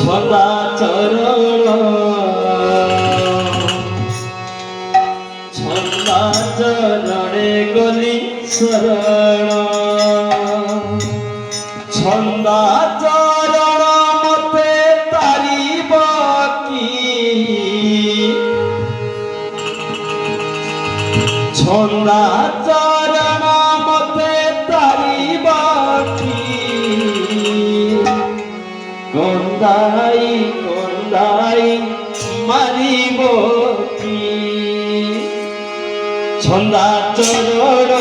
ছন্দা চরণ ছন্দা চরণে গলি শরণ ছন্দা চরণ মতে তারিব কি ছন্দা চরণ মতে তারিব কি কন্দাই কন্দাই মারিব কি ছন্দা চরণ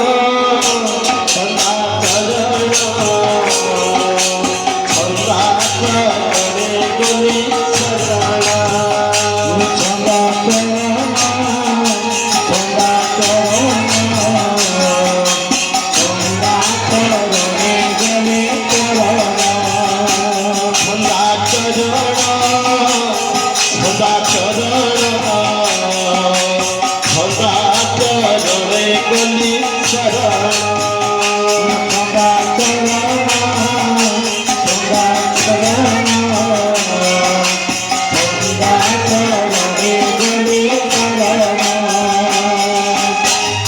ছন্দা চরণ ছন্দা চরণে গলি শরণ ছন্দা চরণ ছন্দা চরণ ছন্দা চরণে গলি শরণ ছন্দা চরণ ছন্দা চরণ ছন্দা চরণে গলি শরণ ছন্দা চরণ ছন্দা চরণ ছন্দা চরণে গলি শরণ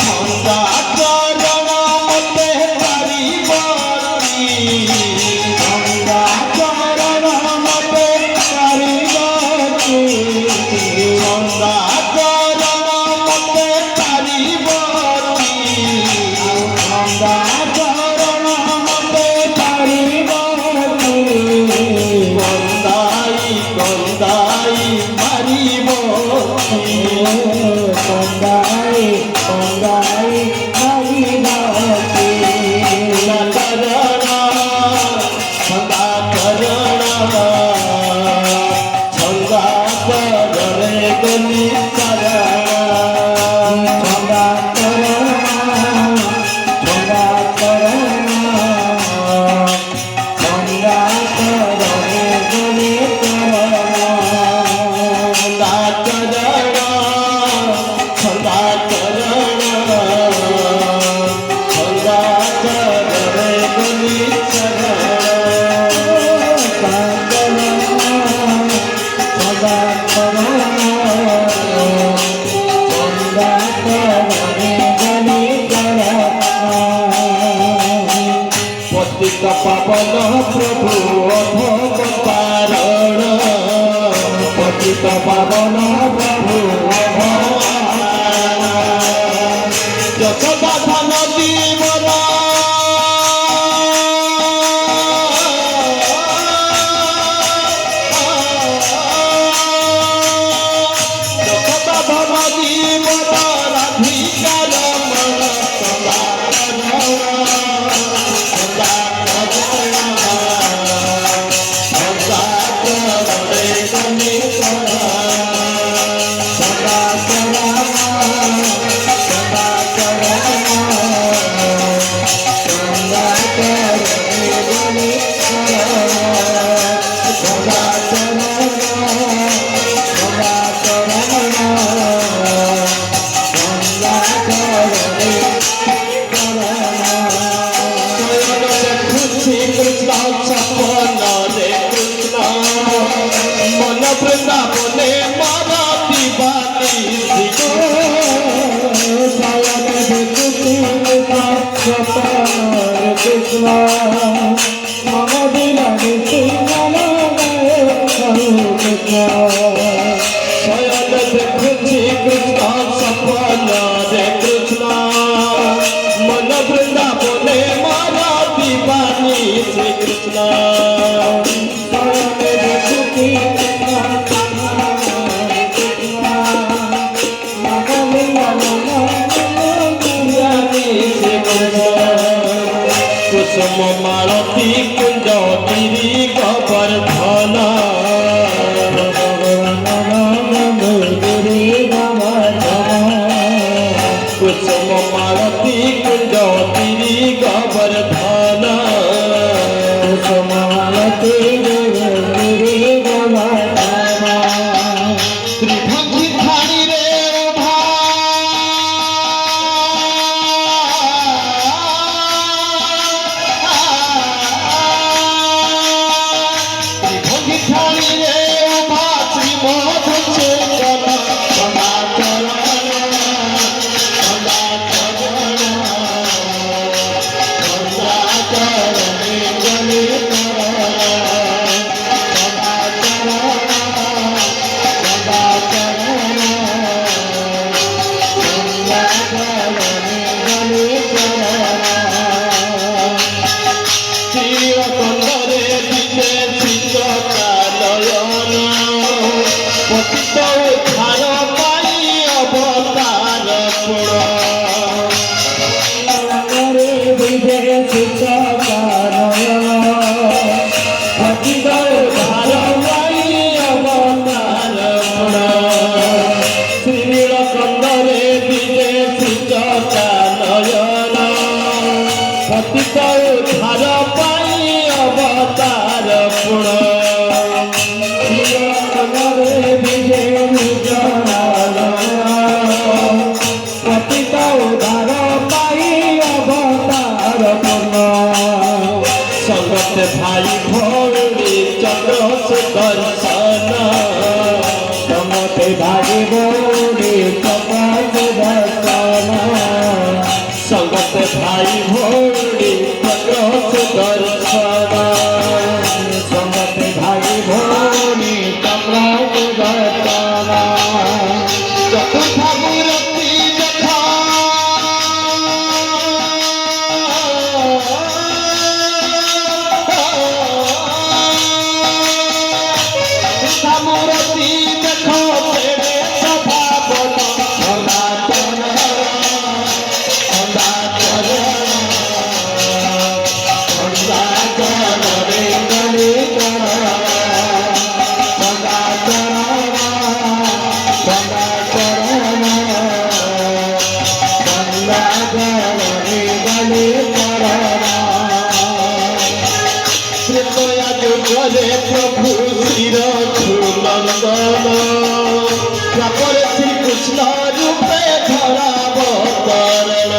ছন্দা চরণ মতে পারিব কি ছন্দা চরণ মতে পারিব কি ছন্দা চরণ মতে পারিব কি ছন্দা চরণ মতে পারিব কি কন্দাই কন্দাই মারিব কি কন্দাই কন্দাই মারিব কি চরণ ছন্দা চরণ ছন্দা চরণে গলি শরণ ছন্দা চরণ ছন্দা চরণ ছন্দা চরণে গলি শরণ ছন্দা চরণ ছন্দা চরণে গলি শরণ ছন্দা চরণ ছন্দা চরণে গলি শরণ পতিত পাবন প্রভু অভবতারণ পতিত পাবন প্রভু যশোদা ধন জীবন যশোদা ধন জীবন রাধিকার মন সদা মন বৃন্দাবনে মারা দিবানি কৃষ্ণ মম বিলানি শয়ন দেখুছি কৃষ্ণ সপন রে কৃষ্ণ মন বৃন্দাবনে মারা দিবানি শ্রীকৃষ্ণ কুসুম মালতী কুঞ্জ গিরি গোবর্ধন सुदर्शन समते भाई भोरे प्रकाश दर्शन समत भाई भोड़ी प्रकाश दर्शन समते भाई भोरे प्रकाश दर्शन चतुर्था मूर्ति देखा चतुर्था मूर्ति देखो तेरे स्वभाव सनातन सनातन सनातन रे गणितन कृपया जुगले प्रभु श्री रघुनंदन तापर श्री कृष्ण रूपे धरावतरण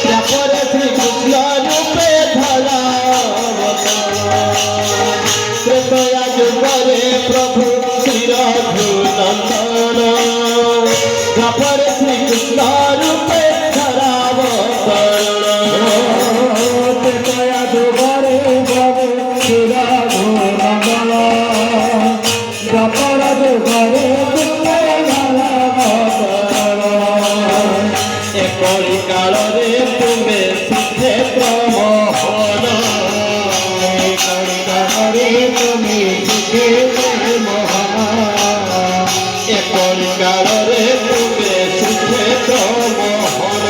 तापर श्री कृष्ण रूपे धरावतरण कृपया जुगले प्रभु श्री रघुनंदन तापर श्री कृष्ण रूपे धरावतरण कृपया दुबारे बाबू शिरा घोरमल जपर दुबारे दुखे एपरी कालरे तुमे श्रीक्षेत्र मोहन তুমি সুখে মোহন एपरी कालरे तुमे श्रीक्षेत्र मोहन